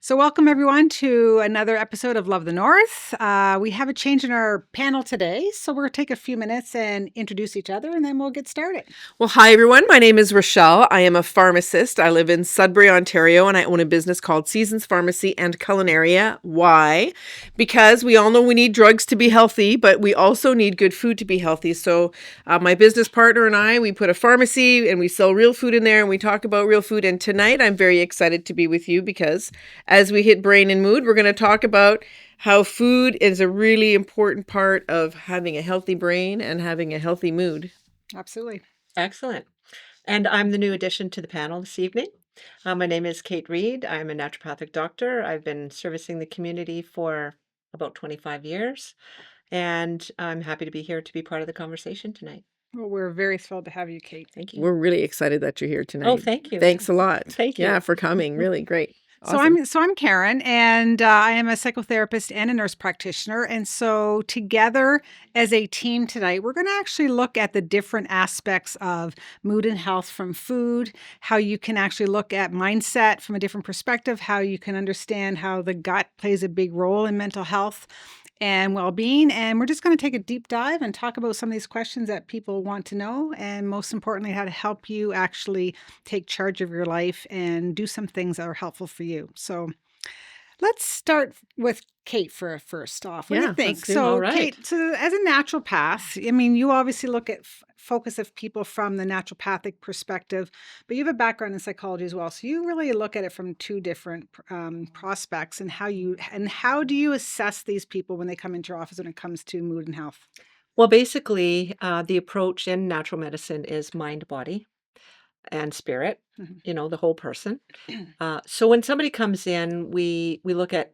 So, welcome everyone to another episode of Love the North. We have a change in our panel today, so we're going to take a few minutes and introduce each other, and then we'll get started. Well, hi everyone. My name is Rochelle. I am a pharmacist. I live in Sudbury, Ontario, and I own a business called Seasons Pharmacy and Culinaria. Why? Because we all know we need drugs to be healthy, but we also need good food to be healthy. So, my business partner and I, we put a pharmacy and we sell real food in there, and we talk about real food. And tonight, I'm very excited to be with you because as we hit brain and mood, we're going to talk about how food is a really important part of having a healthy brain and having a healthy mood. Absolutely. Excellent. And I'm the new addition to the panel this evening. My name is Kate Reid. I'm a naturopathic doctor. I've been servicing the community for about 25 years, and I'm happy to be here to be part of the conversation tonight. Well, we're very thrilled to have you, Kate. Thank you. We're really excited that you're here tonight. Oh, thank you. Thanks a lot. Thank you. Yeah, for coming. Really great. Awesome. So I'm Karen, and I am a psychotherapist and a nurse practitioner. And so together as a team tonight, we're going to actually look at the different aspects of mood and health from food, how you can actually look at mindset from a different perspective, how you can understand how the gut plays a big role in mental health and well-being. And we're just going to take a deep dive and talk about some of these questions that people want to know, and most importantly, how to help you actually take charge of your life and do some things that are helpful for you. So let's start with Kate for first off. What do you think? let's do it. So, All right. Kate, so as a naturopath, I mean, you obviously look at focus of people from the naturopathic perspective, but you have a background in psychology as well. So you really look at it from two different prospects, and how do you assess these people when they come into your office when it comes to mood and health? Well, basically, the approach in natural medicine is mind, body, and spirit, Mhm. the whole person. So when somebody comes in, we look at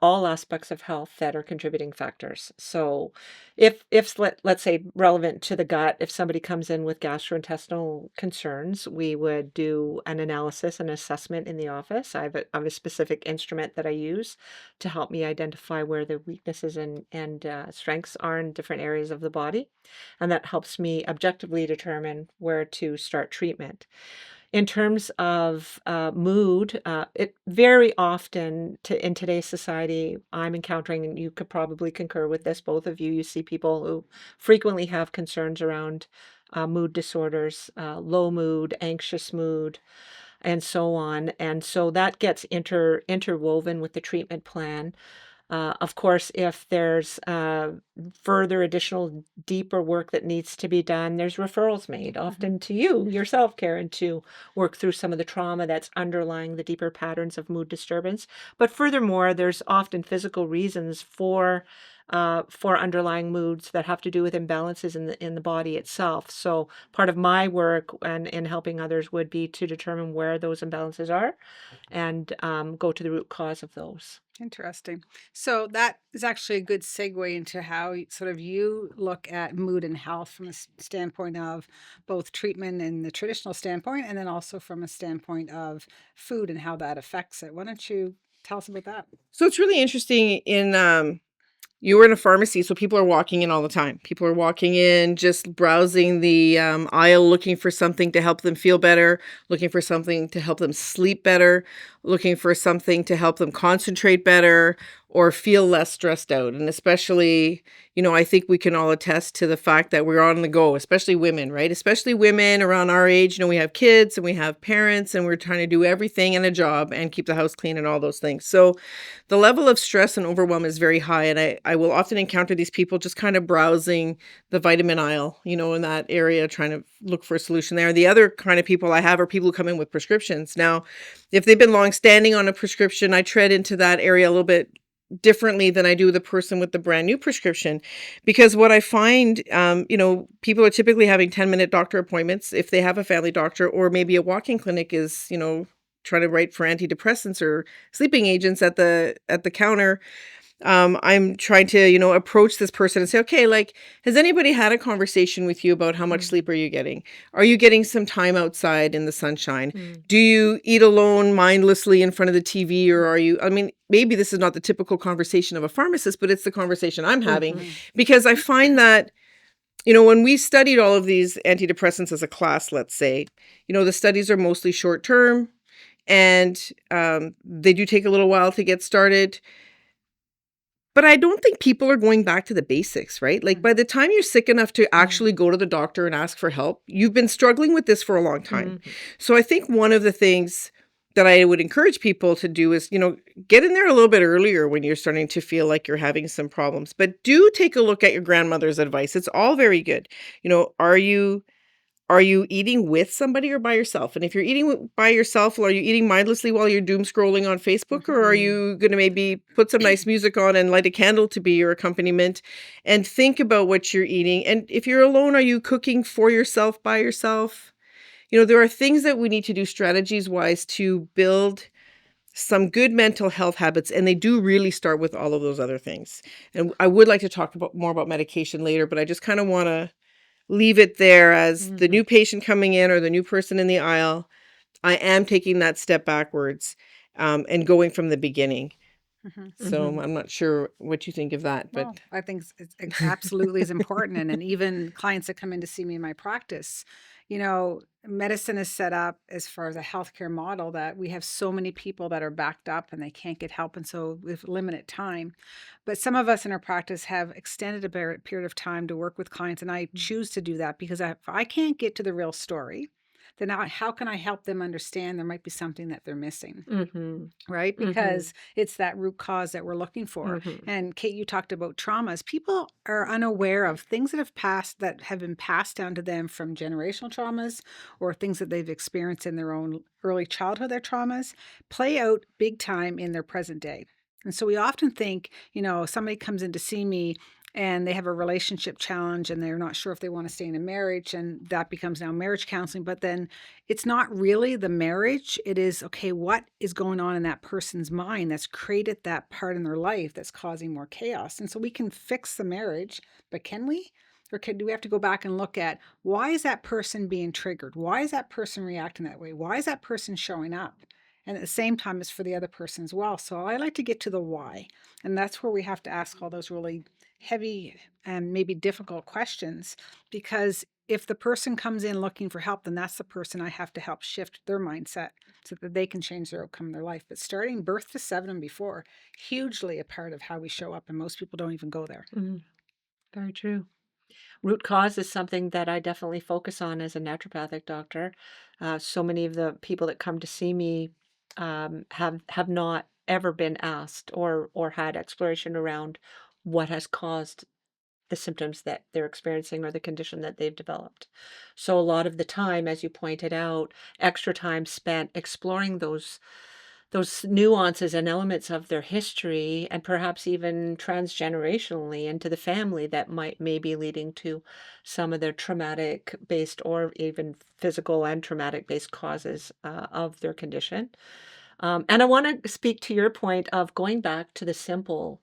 all aspects of health that are contributing factors. So if let's say relevant to the gut, if somebody comes in with gastrointestinal concerns, we would do an analysis and assessment in the office. I have a specific instrument that I use to help me identify where the weaknesses and strengths are in different areas of the body, and that helps me objectively determine where to start treatment. In terms of mood, it very often in today's society, I'm encountering, and you could probably concur with this, both of you. You see people who frequently have concerns around mood disorders, low mood, anxious mood, and so on. And so that gets interwoven with the treatment plan. Of course, if there's further additional deeper work that needs to be done, there's referrals made, often to you yourself, Karen, to work through some of the trauma that's underlying the deeper patterns of mood disturbance. But furthermore, there's often physical reasons for underlying moods that have to do with imbalances in the body itself. So part of my work and in helping others would be to determine where those imbalances are and go to the root cause of those. Interesting. So that is actually a good segue into how sort of you look at mood and health from a standpoint of both treatment and the traditional standpoint, and then also from a standpoint of food and how that affects it. Why don't you tell us about that? So it's really interesting you were in a pharmacy, so people are walking in all the time. People are walking in, just browsing the aisle, looking for something to help them feel better, looking for something to help them sleep better, looking for something to help them concentrate better or feel less stressed out. And especially, I think we can all attest to the fact that we're on the go, especially women, right? Especially women around our age. We have kids and we have parents and we're trying to do everything and a job and keep the house clean and all those things. So the level of stress and overwhelm is very high. And I will often encounter these people just kind of browsing the vitamin aisle, in that area, trying to look for a solution there. The other kind of people I have are people who come in with prescriptions. Now, if they've been long standing on a prescription, I tread into that area a little bit differently than I do the person with the brand new prescription. Because what I find, people are typically having 10-minute doctor appointments if they have a family doctor, or maybe a walk-in clinic is, trying to write for antidepressants or sleeping agents at the counter. I'm trying to, approach this person and say, okay, like, has anybody had a conversation with you about how much sleep are you getting? Are you getting some time outside in the sunshine? Do you eat alone mindlessly in front of the TV, or maybe this is not the typical conversation of a pharmacist, but it's the conversation I'm having because I find that, when we studied all of these antidepressants as a class, let's say, the studies are mostly short term. and they do take a little while to get started. But I don't think people are going back to the basics, right? Like, by the time you're sick enough to actually go to the doctor and ask for help, you've been struggling with this for a long time. Mhm. So I think one of the things that I would encourage people to do is, get in there a little bit earlier when you're starting to feel like you're having some problems. But do take a look at your grandmother's advice. It's all very good. Are you eating with somebody or by yourself? And if you're eating by yourself, are you eating mindlessly while you're doom scrolling on Facebook? Or are you going to maybe put some nice music on and light a candle to be your accompaniment and think about what you're eating? And if you're alone, are you cooking for yourself, by yourself? There are things that we need to do strategies wise to build some good mental health habits. And they do really start with all of those other things. And I would like to talk more about medication later, but I just kind of want to leave it there as the new patient coming in or the new person in the aisle. I am taking that step backwards, and going from the beginning. So I'm not sure what you think of that, but Well, I think it absolutely is important. And even clients that come in to see me in my practice, medicine is set up as far as a healthcare model that we have so many people that are backed up and they can't get help. And so with limited time. But some of us in our practice have extended a period of time to work with clients. And I choose to do that because if I can't get to the real story, then how can I help them understand there might be something that they're missing? Mhm. Right? Mhm. Because it's that root cause that we're looking for. Mhm. And Kate, you talked about traumas. People are unaware of things that have been passed down to them from generational traumas or things that they've experienced in their own early childhood, their traumas play out big time in their present day. And so we often think, somebody comes in to see me and they have a relationship challenge and they're not sure if they want to stay in a marriage, and that becomes now marriage counseling. But then it's not really the marriage. It is, okay, what is going on in that person's mind that's created that part in their life that's causing more chaos? And so we can fix the marriage, but can we? Or do we have to go back and look at why is that person being triggered? Why is that person reacting that way? Why is that person showing up? And at the same time, it's for the other person as well. So I like to get to the why. And that's where we have to ask all those really heavy and maybe difficult questions, because if the person comes in looking for help, then that's the person I have to help shift their mindset so that they can change their outcome in their life. But starting birth to 7 and before, hugely a part of how we show up, and most people don't even go there. Mhm. Very true. Root cause is something that I definitely focus on as a naturopathic doctor. So many of the people that come to see me have not ever been asked or had exploration around what has caused the symptoms that they're experiencing or the condition that they've developed. So a lot of the time, as you pointed out, extra time spent exploring those nuances and elements of their history and perhaps even transgenerationally into the family that may be leading to some of their traumatic based or even physical and traumatic based causes of their condition. And I want to speak to your point of going back to the simple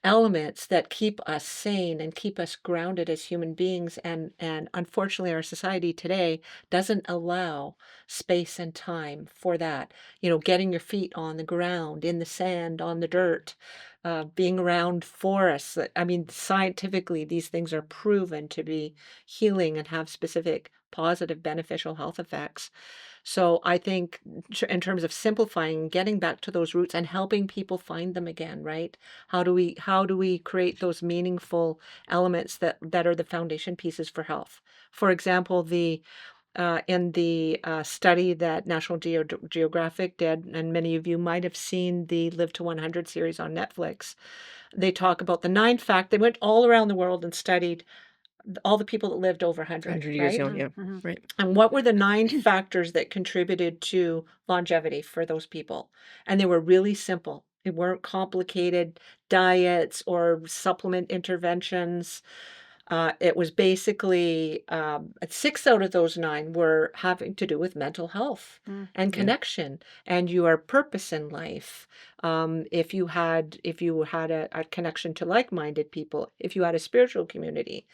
elements that keep us sane and keep us grounded as human beings, and unfortunately our society today doesn't allow space and time for that. Getting your feet on the ground, in the sand, on the dirt, being around forests. I mean, scientifically these things are proven to be healing and have specific positive beneficial health effects. So I think in terms of simplifying, getting back to those roots and helping people find them again, right? How do we create those meaningful elements that are the foundation pieces for health? For example, the in the study that National Geographic did, and many of you might have seen the Live to 100 series on Netflix. They talk about the they went all around the world and studied all the people that lived over 100, 100 years right? young, yeah, right. And what were the 9 factors that contributed to longevity for those people? And they were really simple. It weren't complicated diets or supplement interventions. It was basically 6 out of those 9 were having to do with mental health and Yeah. connection and your purpose in life. If you had a connection to like-minded people, if you had a spiritual community,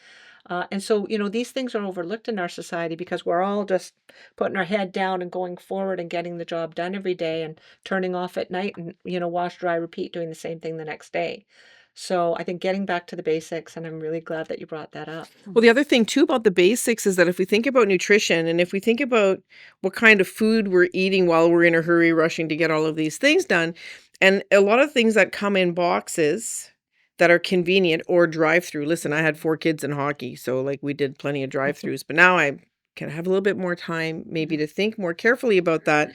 and so, these things are overlooked in our society because we're all just putting our head down and going forward and getting the job done every day and turning off at night and, wash, dry, repeat, doing the same thing the next day. So I think getting back to the basics, and I'm really glad that you brought that up. Well, the other thing too about the basics is that if we think about nutrition and if we think about what kind of food we're eating while we're in a hurry rushing to get all of these things done, and a lot of things that come in boxes that are convenient or drive through. Listen, I had 4 kids in hockey, so like we did plenty of drive throughs, but now I can have a little bit more time maybe to think more carefully about that.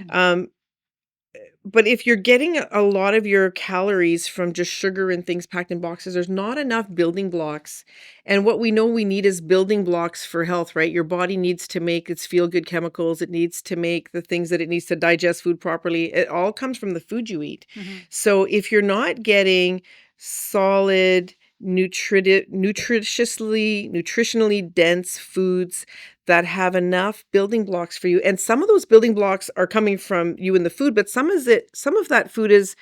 Um, but if you're getting a lot of your calories from just sugar and things packed in boxes, there's not enough building blocks. And what we know we need is building blocks for health, right? Your body needs to make its feel good chemicals. It needs to make the things that it needs to digest food properly. It all comes from the food you eat. So if you're not getting solid, nutritionally dense foods that have enough building blocks for you. And some of those building blocks are coming from you in the food, but some of that food is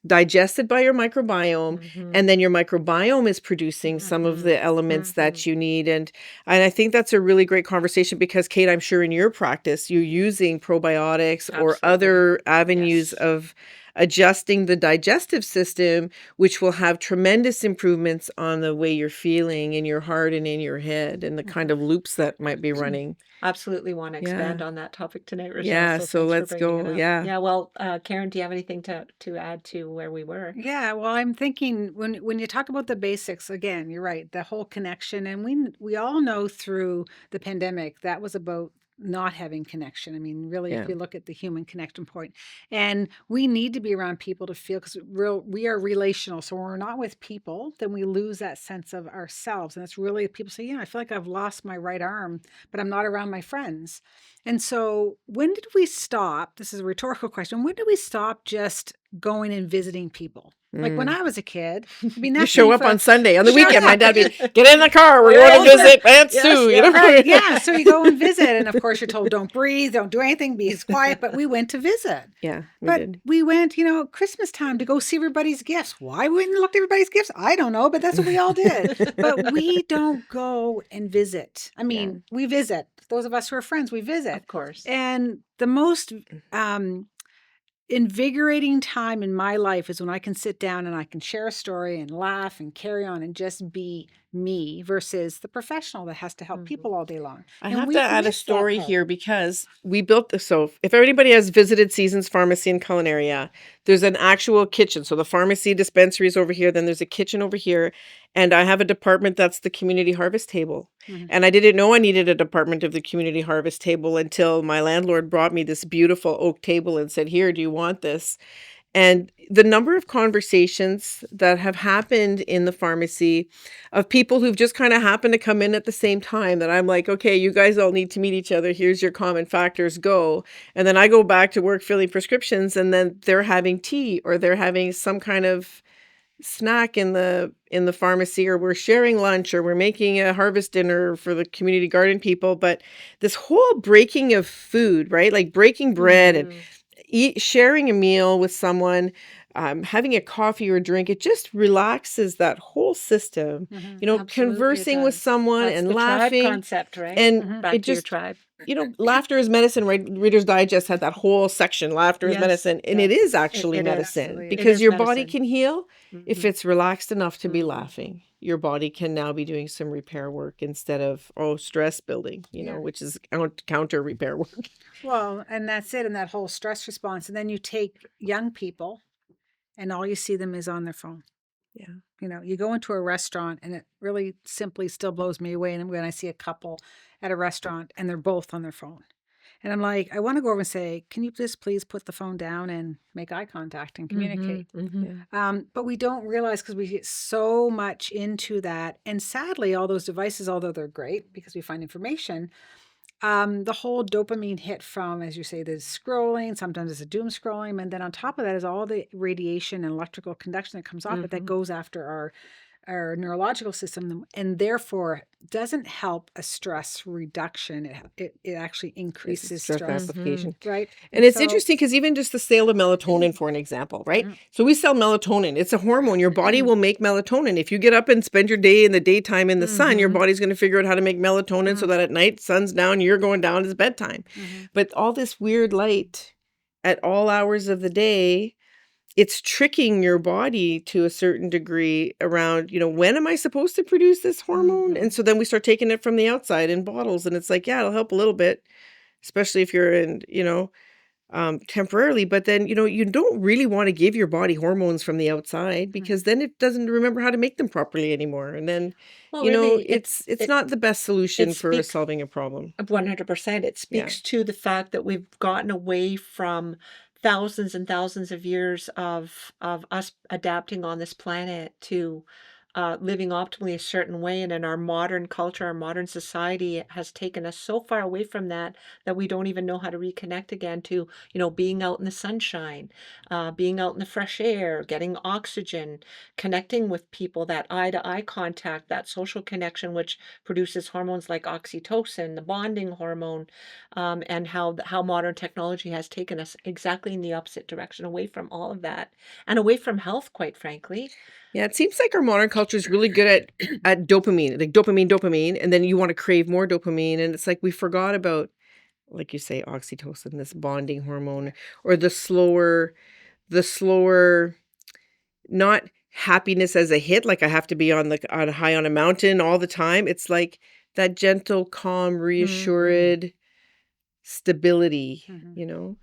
digested by your microbiome, and then your microbiome is producing some of the elements that you need. And I think that's a really great conversation because, Kate, I'm sure in your practice you're using probiotics or other avenues of adjusting the digestive system, which will have tremendous improvements on the way you're feeling in your heart and in your head and the kind of loops that might be running. Absolutely want to Yeah. expand on that topic tonight, Rochelle. Yeah, So so thanks for let's bringing it go. up. Yeah. Yeah. Well, Karen, do you have anything to add to where we were? Yeah, well, I'm thinking when you talk about the basics, again, you're right, the whole connection, and we all know through the pandemic that was about not having connection. I mean, really, if Yeah. you look at the human connection point, and we need to be around people to feel because we are relational. So when we're not with people, then we lose that sense of ourselves, and it's really people say, yeah, I feel like I've lost my right arm, but I'm not around my friends. And so, when did we stop? This is a rhetorical question. When did we stop just going and visiting people? Like when I was a kid, it'd be You nothing show up for on Sunday. On the show weekend, my up. dad would be, get in the car. We're Yeah, going to visit Aunt yes, Sue. yeah. Right. Yeah. So you go and visit. And of course, you're told don't breathe, don't do anything, be quiet. But we went to visit. Yeah, we But did. we went, Christmas time to go see everybody's gifts. Why we went and looked at everybody's gifts? I don't know, but that's what we all did. But we don't go and visit. I mean, we visit. Those of us who are friends, we visit. Of course. And the most invigorating time in my life is when I can sit down and I can share a story and laugh and carry on and just be me versus the professional that has to help people all day long. I And have we to add a miss that story part. here because we built this. So if anybody has visited Seasons Pharmacy in Culinaria, there's an actual kitchen. So the pharmacy dispensary is over here. Then there's a kitchen over here. And I have a department that's the community harvest table. And I didn't know I needed a department of the community harvest table until my landlord brought me this beautiful oak table and said, here, do you want this? And the number of conversations that have happened in the pharmacy of people who've just kind of happened to come in at the same time that I'm like, okay, you guys all need to meet each other. Here's your common factors, go. And then I go back to work filling prescriptions and then they're having tea or they're having some kind of snack in the pharmacy, or we're sharing lunch, or we're making a harvest dinner for the community garden people. But this whole breaking of food, right? Like breaking bread and sharing a meal with someone, having a coffee or a drink, it just relaxes that whole system. Absolutely, Conversing it with does. someone That's and the tribe laughing. concept, right? And Back it to your just, tribe. laughter is medicine, right? Reader's Digest had that whole section, laughter is Yes, medicine. And it is actually it is. medicine Absolutely. It because is your body medicine. can heal if it's relaxed enough to be laughing. Your body can now be doing some repair work instead of, stress building, which is counter repair work. Well, and that's it. And that whole stress response. And then you take young people and all you see them is on their phone. Yeah. You go into a restaurant and it really simply still blows me away. And when I see a couple at a restaurant and they're both on their phone. And I'm like, I want to go over and say, can you just please put the phone down and make eye contact and communicate? But we don't realize because we get so much into that. And sadly, all those devices, although they're great because we find information, the whole dopamine hit from, as you say, the scrolling, sometimes it's a doom scrolling. And then on top of that is all the radiation and electrical conduction that comes off it that goes after our neurological system and therefore doesn't help a stress reduction. It actually increases stress amplification. right? And it's interesting because even just the sale of melatonin, for an example, right? So we sell melatonin. It's a hormone. Your body will make melatonin. If you get up and spend your day in the daytime in the sun, your body's going to figure out how to make melatonin so that at night, sun's down, you're going down, it's bedtime. But all this weird light at all hours of the day it's tricking your body to a certain degree around, when am I supposed to produce this hormone? And so then we start taking it from the outside in bottles, and it's like, yeah, it'll help a little bit, especially if you're in, temporarily. But then, you don't really want to give your body hormones from the outside, because then it doesn't remember how to make them properly anymore. And then, Well, really, it's not the best it solution for speaks solving a problem. 100%. It Yeah. speaks to the fact that we've gotten away from thousands and thousands of years of us adapting on this planet to living optimally a certain way. And in our modern culture, our modern society has taken us so far away from that that we don't even know how to reconnect again to, being out in the sunshine, being out in the fresh air, getting oxygen, connecting with people, that eye to eye contact, that social connection, which produces hormones like oxytocin, the bonding hormone, and how modern technology has taken us exactly in the opposite direction, away from all of that, and away from health, quite frankly. Yeah, it seems like our modern culture is really good at dopamine, like dopamine, and then you want to crave more dopamine, and it's like we forgot about, like you say, oxytocin, this bonding hormone, or the slower, not happiness as a hit, like I have to be on high on a mountain all the time. It's like that gentle, calm, reassured stability, Mhm. you know.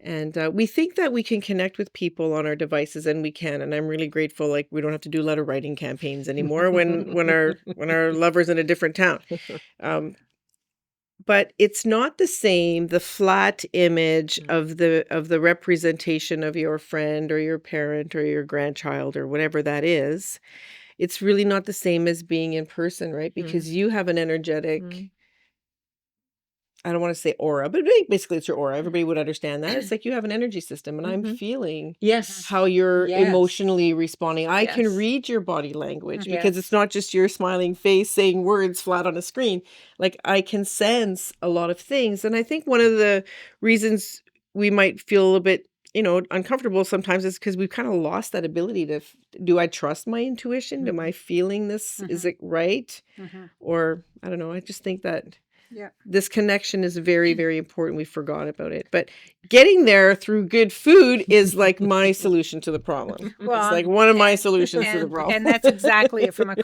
And we think that we can connect with people on our devices, and we can. And I'm really grateful. Like, we don't have to do letter writing campaigns anymore when our lover's in a different town. Um, but it's not the same. The flat image of the representation of your friend or your parent or your grandchild or whatever that is. It's really not the same as being in person, right? Because you have an energetic, I don't want to say aura, but basically it's your aura. Everybody would understand that. It's like you have an energy system, and I'm feeling Yes. how you're Yes. emotionally responding. I can Yes. read your body language, because it's Yes. not just your smiling face saying words flat on a screen. Like, I can sense a lot of things. And I think one of the reasons we might feel a little bit, uncomfortable sometimes is because we've kind of lost that ability to, do I trust my intuition? Am I feeling this? Is it right? Mhm. Or I don't know. I just think that Yeah. this connection is very, very important. We forgot about it. But getting there through good food is like my solution to the problem. It's Well, like one of my and solutions to the and problem. and that's exactly it, from a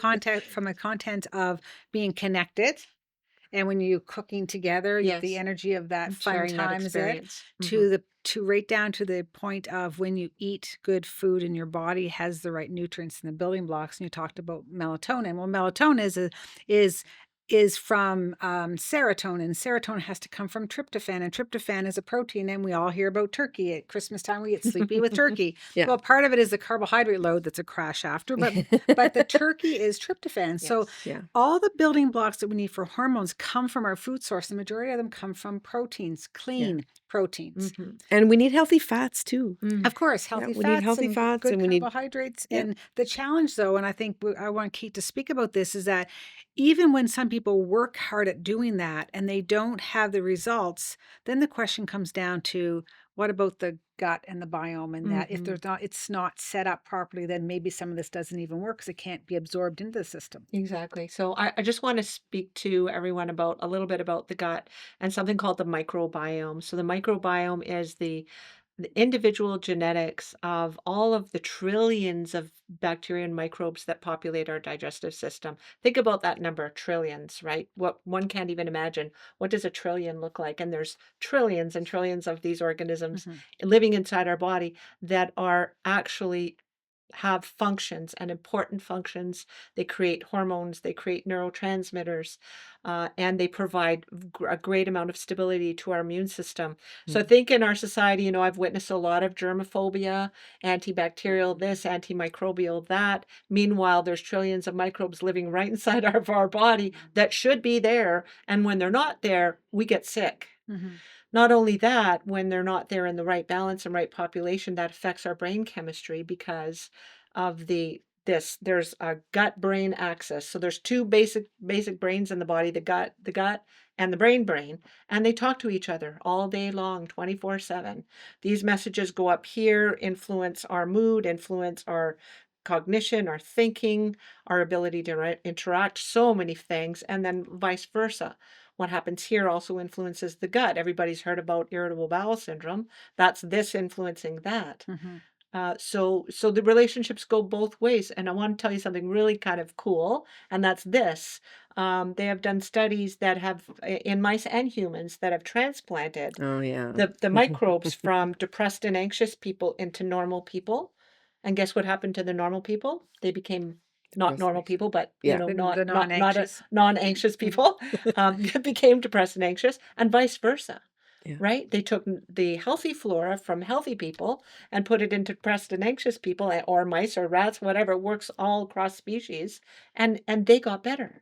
content of being connected. And when you cooking together, the Yes. energy of that fun Sharing that times it, experience. to right down to the point of when you eat good food and your body has the right nutrients and the building blocks. And you talked about melatonin. Well, melatonin is is from serotonin. Serotonin has to come from tryptophan, and tryptophan is a protein. And we all hear about turkey at Christmas time. We get sleepy with turkey. Yeah. Well, part of it is the carbohydrate load that's a crash after, but the turkey is tryptophan. So Yeah. all the building blocks that we need for hormones come from our food source. The majority of them come from proteins, clean proteins. And we need healthy fats too. Of course, Yeah, healthy we need fats healthy and fats, good and we need, carbohydrates. yeah. And the challenge, though, and I think I want Kate to speak about this, is that even when some people work hard at doing that and they don't have the results, then the question comes down to, what about the gut and the biome? And that if it's not set up properly, then maybe some of this doesn't even work because it can't be absorbed into the system. Exactly. So I just want to speak to everyone about a little bit about the gut and something called the microbiome. So the microbiome is the individual genetics of all of the trillions of bacteria and microbes that populate our digestive system. Think about that number, trillions, right? What one can't even imagine. What does a trillion look like? And there's trillions and trillions of these organisms living inside our body that are actually have functions and important functions. They create hormones, they create neurotransmitters, and they provide a great amount of stability to our immune system. So I think in our society, I've witnessed a lot of germophobia, antibacterial this, antimicrobial that. Meanwhile, there's trillions of microbes living right inside of our body that should be there. And when they're not there, we get sick. Not only that, when they're not there in the right balance and right population, that affects our brain chemistry because of there's a gut brain axis. So there's two basic brains in the body, the gut and the brain, and they talk to each other all day long, 24/7. These messages go up here, influence our mood, influence our cognition, our thinking, our ability to interact, so many things, and then vice versa. What happens here also influences the gut. Everybody's heard about irritable bowel syndrome. That's this influencing that. So the relationships go both ways. And I want to tell you something really kind of cool, and that's this. They have done studies that have in mice and humans that have transplanted Oh, yeah. the microbes from depressed and anxious people into normal people. And guess what happened to the normal people? They became not Depressed. normal people, but Yeah. The not a non-anxious. non-anxious people became depressed and anxious, and vice versa. Yeah. Right? They took the healthy flora from healthy people and put it into depressed and anxious people, or mice or rats, whatever. It works all across species, and they got better.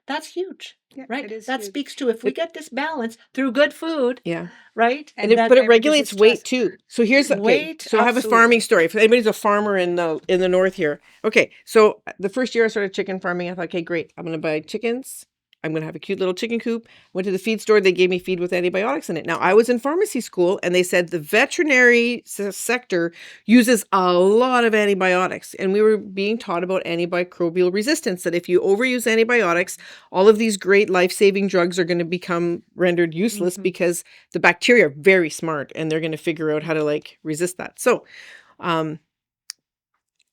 That's huge, Yeah, right? it is That huge. speaks to if we It get this balance through good food, Yeah. right? And And but it it reduces regulates weight stress. too. So here's okay. Weight, So I have a farming absolutely. story. If anybody's a farmer in the north here. Okay. So the first year I started chicken farming, I thought, okay, great. I'm gonna buy chickens. I'm gonna have a cute little chicken coop. Went to the feed store. They gave me feed with antibiotics in it. Now I was in pharmacy school, and they said the veterinary sector uses a lot of antibiotics, and we were being taught about antimicrobial resistance. That if you overuse antibiotics, all of these great life-saving drugs are going to become rendered useless Mhm. because the bacteria are very smart and they're going to figure out how to like resist that. So, um,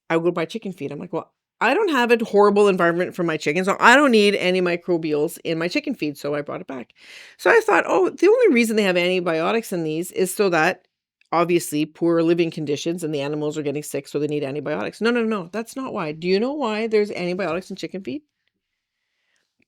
I would go buy chicken feed. I'm like, well, I don't have a horrible environment for my chickens. So I don't need antimicrobials in my chicken feed. So I brought it back. So I thought, oh, the only reason they have antibiotics in these is so that obviously poor living conditions and the animals are getting sick. So they need antibiotics. No, no, no. That's not why. Do you know why there's antibiotics in chicken feed?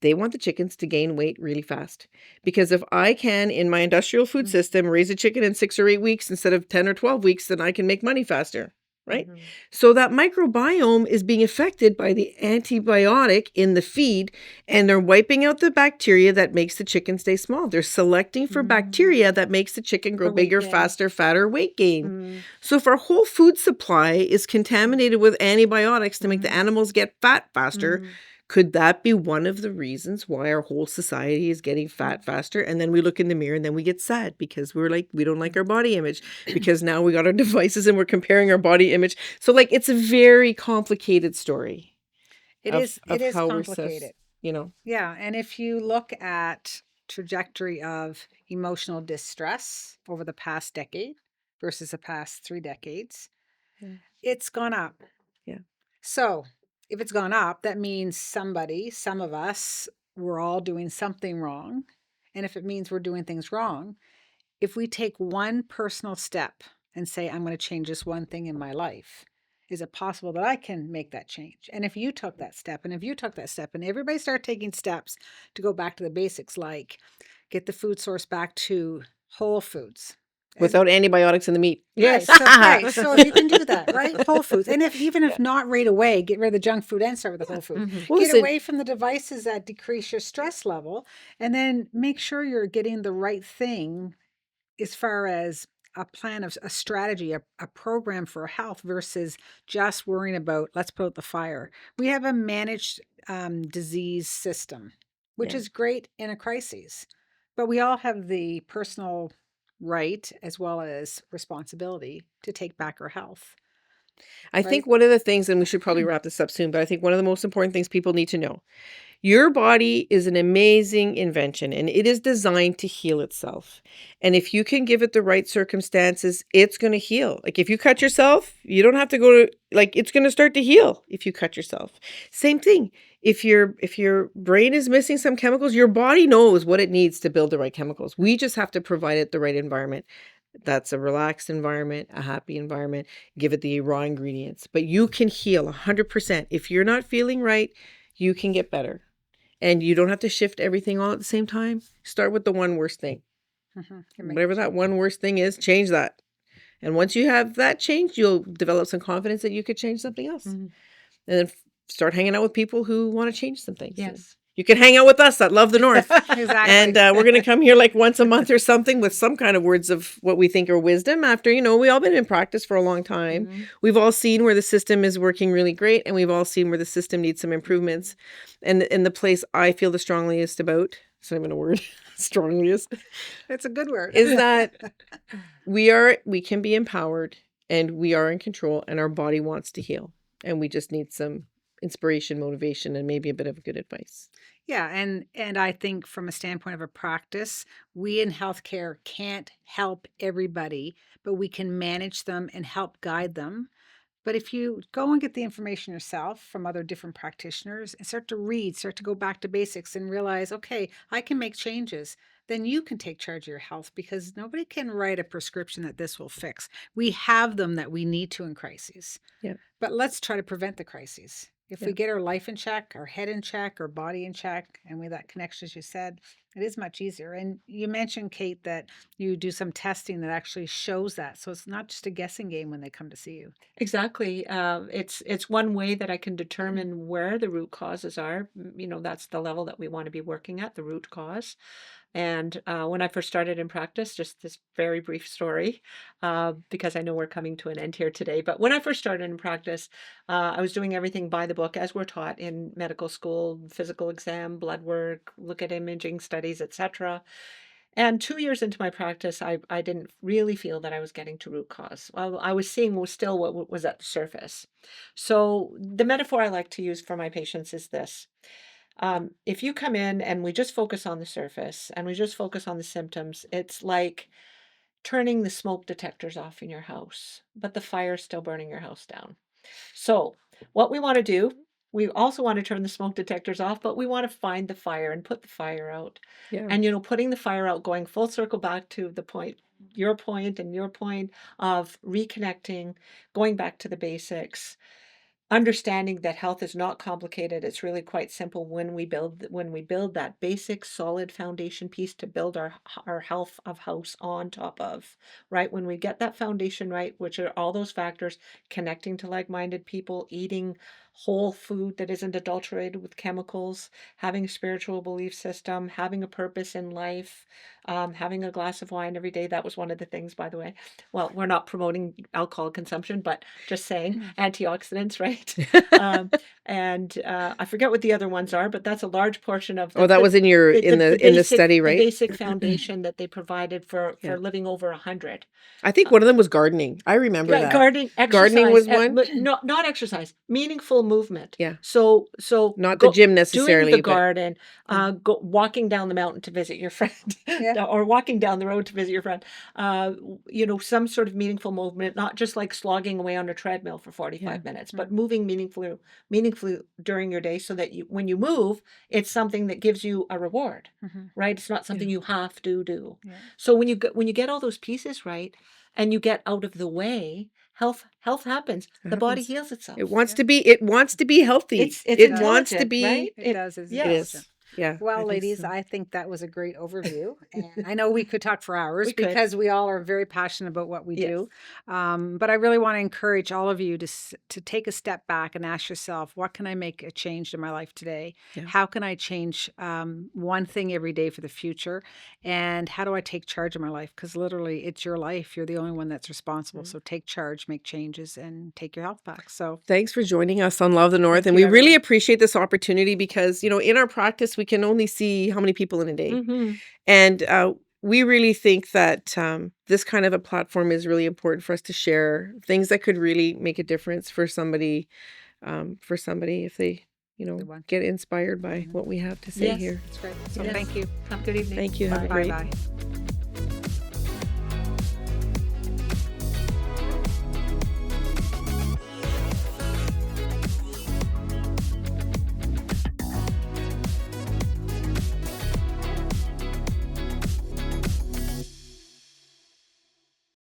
They want the chickens to gain weight really fast. Because if I can, in my industrial food Mhm. system, raise a chicken in 6 or 8 weeks instead of 10 or 12 weeks, then I can make money faster, right? Mhm. So that microbiome is being affected by the antibiotic in the feed, and they're wiping out the bacteria that makes the chicken stay small. They're selecting for bacteria that makes the chicken grow For weight bigger, gain. faster, fatter, weight gain. Mm. So if our whole food supply is contaminated with antibiotics to make the animals get fat faster, Mm. could that be one of the reasons why our whole society is getting fat faster? And then we look in the mirror and then we get sad because we're like, we don't like our body image because now we got our devices and we're comparing our body image. So like, it's a very complicated story It of is how we're sus, complicated. you know. Yeah, and if you look at trajectory of emotional distress over the past decade versus the past 3 decades, Yeah. it's gone up. Yeah. So, if it's gone up, that means somebody, some of us, we're all doing something wrong. And if it means we're doing things wrong, if we take one personal step and say, I'm going to change this one thing in my life, is it possible that I can make that change? And if you took that step, and if you took that step, and everybody started taking steps to go back to the basics, like get the food source back to whole foods. Without antibiotics in the meat. Right. Yes. So if you can do that, right? Whole foods. And if even if not right away, get rid of the junk food and start with the whole food. Mhm. Well, Get listen, away from the devices that decrease your stress level, and then make sure you're getting the right thing as far as a plan of a strategy, a program for health versus just worrying about let's put out the fire. We have a managed disease system, which yeah. is great in a crisis, but we all have the personal right as well as responsibility to take back our health, I right? think one of the things, and we should probably wrap this up soon, but I think one of the most important things people need to know. Your body is an amazing invention and it is designed to heal itself. And if you can give it the right circumstances, it's going to heal. Like if you cut yourself, you don't have to go to like it's going to start to heal if you cut yourself. Same thing. If your brain is missing some chemicals, your body knows what it needs to build the right chemicals. We just have to provide it the right environment. That's a relaxed environment, a happy environment. Give it the raw ingredients. But you can heal 100%. If you're not feeling right, you can get better. And you don't have to shift everything all at the same time. Start with the one worst thing. Whatever that one worst thing is, change that. And once you have that changed, you'll develop some confidence that you could change something else. Mhm. And then start hanging out with people who want to change some things. Yes. You can hang out with us that love the North. Exactly. And we're going to come here like once a month or something with some kind of words of what we think are wisdom after, we all been in practice for a long time. Mhm. We've all seen where the system is working really great and we've all seen where the system needs some improvements. And the place I feel the strongest about, it's not even a word, strongest, It's a good word. is that we can be empowered and we are in control and our body wants to heal. And we just need some inspiration, motivation, and maybe a bit of good advice. Yeah, and I think from a standpoint of a practice, we in healthcare can't help everybody, but we can manage them and help guide them. But if you go and get the information yourself from other different practitioners and start to read, start to go back to basics and realize, okay, I can make changes, then you can take charge of your health because nobody can write a prescription that this will fix. We have them that we need to in crises. Yeah. But let's try to prevent the crises. If we Yeah. get our life in check, our head in check, our body in check, and with that connection, as you said, it is much easier. And you mentioned, Kate, that you do some testing that actually shows that. So it's not just a guessing game when they come to see you. Exactly. It's one way that I can determine where the root causes are. You know, that's the level that we want to be working at, the root cause. And when I first started in practice, just this very brief story, because I know we're coming to an end here today. But when I first started in practice, I was doing everything by the book as we're taught in medical school: physical exam, blood work, look at imaging studies, etc. And 2 years into my practice, I didn't really feel that I was getting to root cause. I was seeing was still what was at the surface. So the metaphor I like to use for my patients is this. If you come in and we just focus on the surface and we just focus on the symptoms, it's like turning the smoke detectors off in your house, but the fire's still burning your house down. So what we want to do, we also want to turn the smoke detectors off, but we want to find the fire and put the fire out. Yeah. And, you know, putting the fire out, going full circle back to the point, your point and your point of reconnecting, going back to the basics, understanding that health is not complicated. It's really quite simple when we build that basic solid foundation piece to build our health of house on top of, right? When we get that foundation right, which are all those factors, connecting to like-minded people, eating whole food that isn't adulterated with chemicals, having a spiritual belief system, having a purpose in life, having a glass of wine every day. That was one of the things, by the way. Well, we're not promoting alcohol consumption, but just saying antioxidants, right? And I forget what the other ones are, but that's a large portion of Oh, that was in your in the study, the right? basic foundation that they provided for Yeah. living over 100. I think one of them was gardening. I remember that. Gardening, Gardening was exercise, one? but not exercise, meaningful movement. Yeah. So Not the gym doing necessarily, the but garden, walking down the mountain to visit your friend, Yeah. or walking down the road to visit your friend. You know, some sort of meaningful movement, not just like slogging away on a treadmill for 45 minutes, but moving meaningfully during your day, so that when you move, it's something that gives you a reward, right? It's not something you have to do. Yeah. So when you get all those pieces right, and you get out of the way, health happens. The body happens. heals itself. It wants to be healthy. It's It wants to intelligent, be right? It does. It's yes. It intelligent. is. Yeah. I Well, think ladies, so. I think that was a great overview. And I know we could talk for hours We could. because we all are very passionate about what we Yes. do. But I really want to encourage all of you to take a step back and ask yourself, what can I make a change in my life today? Yeah. How can I change one thing every day for the future? And how do I take charge of my life? Because literally, it's your life. You're the only one that's responsible. So take charge, make changes, and take your health back. So Thanks for joining us on Love the North. Thank And you, we really everyone. appreciate this opportunity because, you know, in our practice, we can only see how many people in a day. Mhm. And we really think that this kind of a platform is really important for us to share things that could really make a difference for somebody if they, you know, They want get inspired by what we have to say Yes. here. That's great. So Yes. thank you. Have a good evening. Thank you. Have a Bye. great Bye-bye.